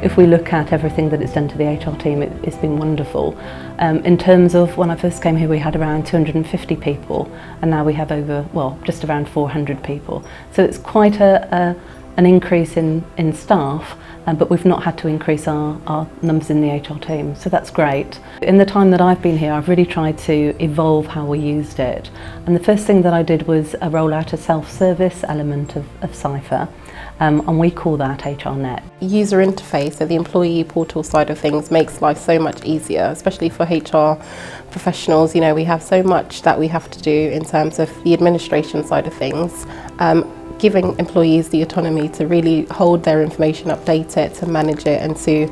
if we look at everything that it's done to the HR team, it's been wonderful. In terms of when I first came here, we had around 250 people, and now we have just around 400 people. So it's quite an increase in staff, but we've not had to increase our numbers in the HR team, so that's great. In the time that I've been here, I've really tried to evolve how we used it. And the first thing that I did was roll out a self-service element of Ciphr, and we call that HRNet. User interface, so the employee portal side of things, makes life so much easier, especially for HR professionals. You know, we have so much that we have to do in terms of the administration side of things. Giving employees the autonomy to really hold their information, update it, to manage it, and to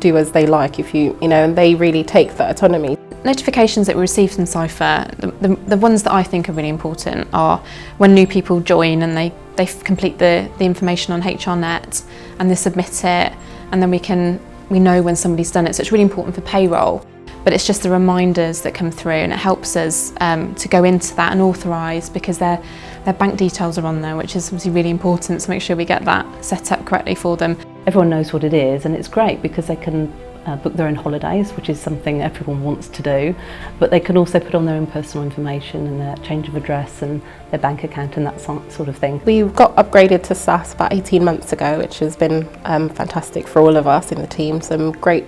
do as they like, and they really take that autonomy. Notifications that we receive from Ciphr, the ones that I think are really important are when new people join and they complete the information on HRNet and they submit it, and then we know when somebody's done it, so it's really important for payroll. But it's just the reminders that come through, and it helps us to go into that and authorise, because their bank details are on there, which is obviously really important to make sure we get that set up correctly for them. Everyone knows what it is, and it's great because they can book their own holidays, which is something everyone wants to do, but they can also put on their own personal information and their change of address and their bank account and that sort of thing. We got upgraded to SaaS about 18 months ago, which has been fantastic for all of us in the team. Some great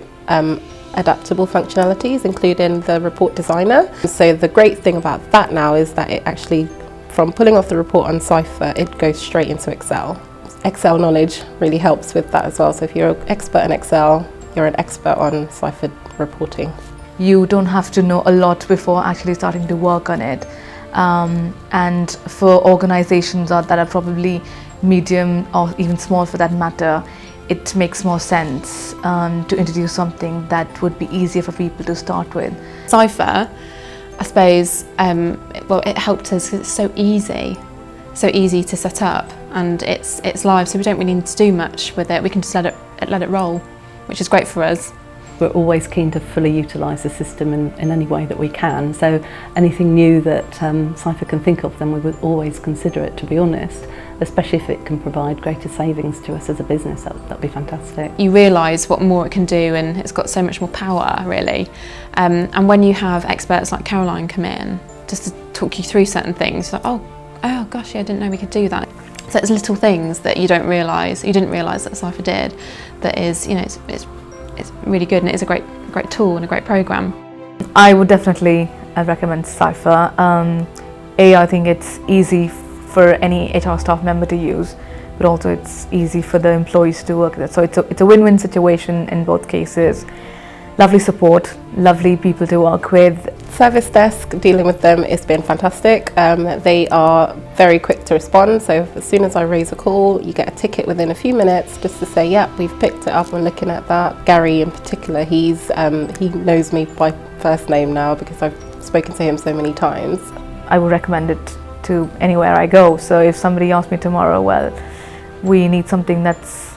adaptable functionalities, including the report designer. So the great thing about that now is that it actually, from pulling off the report on Ciphr, it goes straight into Excel. Excel knowledge really helps with that as well. So if you're an expert in Excel, you're an expert on Ciphr reporting. You don't have to know a lot before actually starting to work on it. And for organizations that are probably medium or even small for that matter, it makes more sense to introduce something that would be easier for people to start with. Ciphr, I suppose, it helped us because it's so easy to set up, and it's live, so we don't really need to do much with it. We can just let it roll, which is great for us. We're always keen to fully utilise the system in any way that we can, so anything new that Ciphr can think of, then we would always consider it, to be honest, especially if it can provide greater savings to us as a business. That'd be fantastic. You realise what more it can do, and it's got so much more power, really. And when you have experts like Caroline come in just to talk you through certain things, like, oh gosh, yeah, I didn't know we could do that. So it's little things that you didn't realise that Ciphr did, that is, it's really good, and it is a great tool and a great programme. I would definitely recommend Ciphr. I think it's easy for any HR staff member to use, but also it's easy for the employees to work with. So it's a win-win situation in both cases. Lovely support, lovely people to work with. Service desk, dealing with them, has been fantastic. They are very quick to respond, so as soon as I raise a call, you get a ticket within a few minutes just to say, yeah, we've picked it up, we're looking at that. Gary in particular, he knows me by first name now because I've spoken to him so many times. I would recommend it to anywhere I go, so if somebody asks me tomorrow, well, we need something that's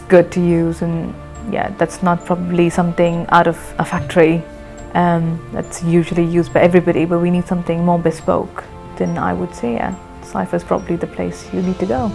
good to use, and yeah, that's not probably something out of a factory that's usually used by everybody, but we need something more bespoke, then I would say, yeah, Ciphr is probably the place you need to go.